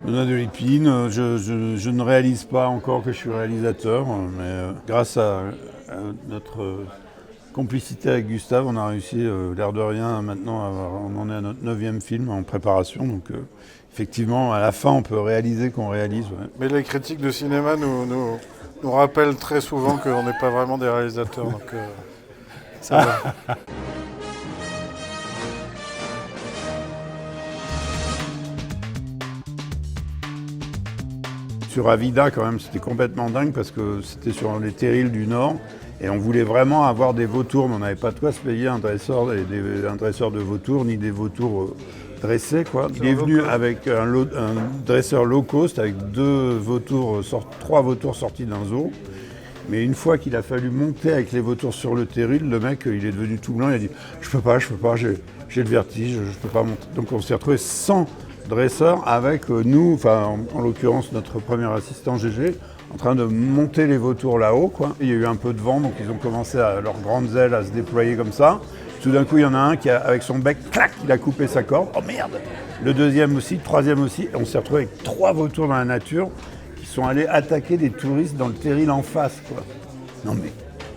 Benoît de Lépine, je ne réalise pas encore que je suis réalisateur, mais grâce à notre complicité avec Gustave, on a réussi, l'air de rien, maintenant, on en est à notre 9e film en préparation. Donc, effectivement, à la fin, on peut réaliser qu'on réalise. Ouais. Mais les critiques de cinéma nous rappellent très souvent qu'on n'est pas vraiment des réalisateurs. Donc, ça va. Sur Avida, quand même, c'était complètement dingue parce que c'était sur les terrils du Nord et on voulait vraiment avoir des vautours, mais on n'avait pas de quoi se payer un dresseur de vautours, ni des vautours dressés, quoi. Il est venu avec un dresseur low cost avec 3 vautours sortis d'un zoo. Mais une fois qu'il a fallu monter avec les vautours sur le terril, le mec, il est devenu tout blanc, il a dit « je peux pas, j'ai le vertige, je peux pas monter ». Donc on s'est retrouvé sans dresseur avec nous, enfin en l'occurrence notre premier assistant GG, en train de monter les vautours là-haut, quoi. Il y a eu un peu de vent, donc ils ont commencé à leurs grandes ailes à se déployer comme ça. Tout d'un coup, il y en a un qui, avec son bec, clac, il a coupé sa corde. Oh merde! Le deuxième aussi, le troisième aussi. Et on s'est retrouvé avec 3 vautours dans la nature qui sont allés attaquer des touristes dans le terril en face, quoi. Non mais,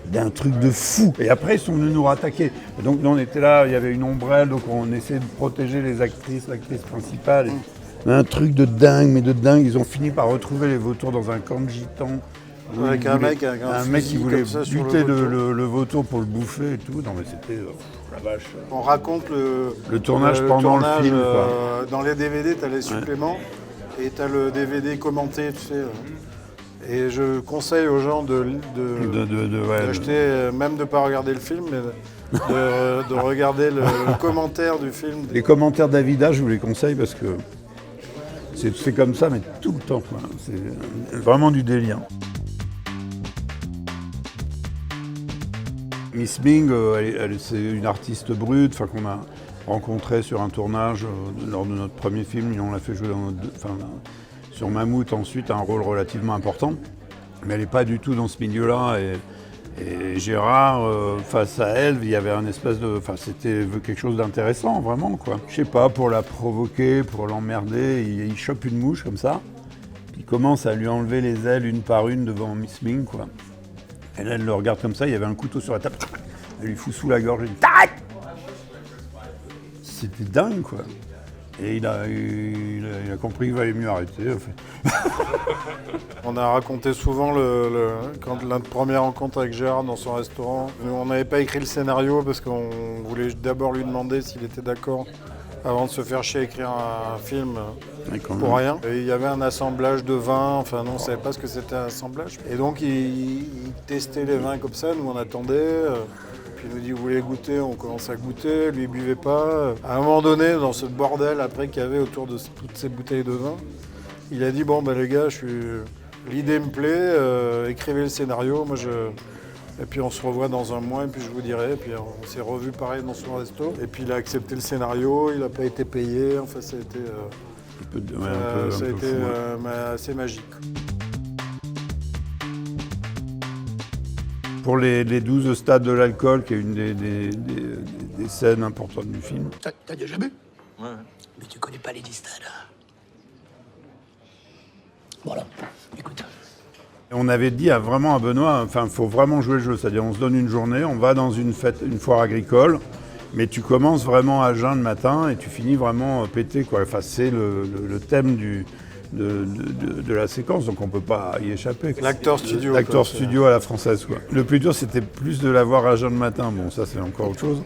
d'un truc de fou. Et après, ils sont venus nous rattaquer. Et donc, nous, on était là, il y avait une ombrelle, donc on essayait de protéger les actrices, l'actrice principale. Et un truc de dingue, mais de dingue. Ils ont fini par retrouver les vautours dans un camp de gitans. Avec un mec qui voulait buter le vautour pour le bouffer et tout. Non mais c'était la vache. On raconte le tournage pendant le film. Dans les DVD, tu as les suppléments et tu as le DVD commenté, tu sais. Et je conseille aux gens d'acheter, même de ne pas regarder le film, mais de regarder le commentaire du film. Les commentaires d'Avida, je vous les conseille parce que c'est comme ça, mais tout le temps, quoi. C'est vraiment du délire. Miss Ming, c'est une artiste brute qu'on a rencontrée sur un tournage lors de notre premier film. On l'a fait jouer sur Mammouth ensuite, un rôle relativement important. Mais elle n'est pas du tout dans ce milieu-là. Et Gérard, face à elle, il y avait un espèce de... c'était quelque chose d'intéressant, vraiment, quoi. Je sais pas, pour la provoquer, pour l'emmerder, il chope une mouche comme ça. Puis il commence à lui enlever les ailes une par une devant Miss Ming, quoi. Et là, elle le regarde comme ça, il y avait un couteau sur la table. Elle lui fout sous la gorge, elle dit « Tac !» C'était dingue, quoi. Et il a compris qu'il valait mieux arrêter, en fait. On a raconté souvent quand la première rencontre avec Gérard dans son restaurant. Nous, on n'avait pas écrit le scénario parce qu'on voulait d'abord lui demander s'il était d'accord avant de se faire chier à écrire un film pour rien. Et il y avait un assemblage de vins, enfin nous on ne savait pas ce que c'était un assemblage. Et donc il testait les vins comme ça, nous on attendait. Puis il nous dit vous voulez goûter, on commence à goûter, lui il buvait pas. À un moment donné, dans ce bordel après qu'il y avait autour de toutes ces bouteilles de vin, il a dit bon les gars, l'idée me plaît, écrivez le scénario, et puis on se revoit dans un mois et puis je vous dirai. Et puis on s'est revu pareil dans son resto. Et puis il a accepté le scénario, il n'a pas été payé. Enfin ça a été assez magique. Pour les 12 stades de l'alcool, qui est une des scènes importantes du film. T'as déjà bu? Ouais. Mais tu connais pas les 10 stades. Voilà, écoute. On avait dit vraiment à Benoît, faut vraiment jouer le jeu, c'est-à-dire on se donne une journée, on va dans une fête, une foire agricole, mais tu commences vraiment à jeun le matin et tu finis vraiment pété, quoi. C'est le thème de la séquence, donc on peut pas y échapper. L'acteur studio. L'acteur studio à la française, quoi. Le plus dur, c'était plus de l'avoir à jeun le matin, bon ça c'est encore autre chose.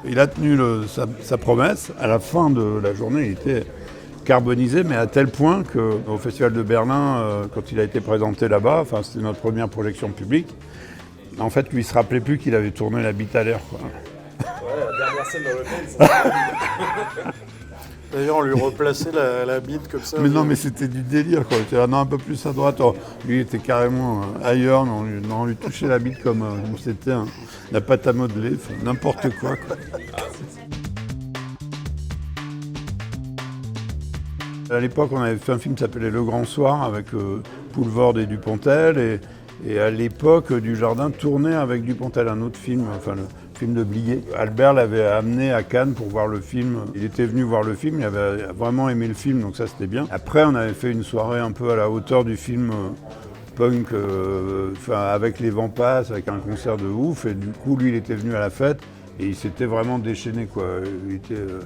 Il a tenu sa promesse, à la fin de la journée, il était carbonisé, mais à tel point qu'au Festival de Berlin, quand il a été présenté là-bas, c'était notre première projection publique, en fait, lui, il se rappelait plus qu'il avait tourné La bite à l'air, quoi. Ouais, la dernière scène dans l'hôtel, D'ailleurs, on lui replaçait la bite comme ça. Mais non, mais c'était du délire, quoi. Il était là, non, un peu plus à droite. Oh, lui, il était carrément ailleurs, mais on lui touchait la bite comme c'était la pâte à modeler, n'importe quoi, quoi. À l'époque, on avait fait un film qui s'appelait Le Grand Soir avec Poulvord et Dupontel. Et à l'époque, Dujardin tournait avec Dupontel un autre film, film de Blier. Albert l'avait amené à Cannes pour voir le film. Il était venu voir le film, il avait vraiment aimé le film, donc ça c'était bien. Après, on avait fait une soirée un peu à la hauteur du film punk, avec les vents passent, avec un concert de ouf, et du coup, lui, il était venu à la fête, et il s'était vraiment déchaîné, quoi.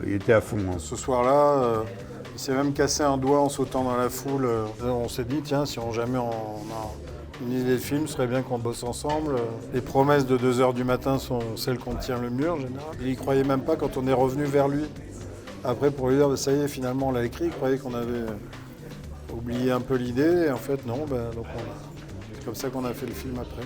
Il était à fond. Hein. Ce soir-là, il s'est même cassé un doigt en sautant dans la foule. On s'est dit, tiens, si jamais on a une idée de film, ce serait bien qu'on bosse ensemble. Les promesses de 2h du matin sont celles qu'on tient le mieux en général. Il y croyait même pas quand on est revenu vers lui. Après, pour lui dire, ça y est, finalement, on l'a écrit. Il croyait qu'on avait oublié un peu l'idée. Et en fait, non. Donc c'est comme ça qu'on a fait le film après.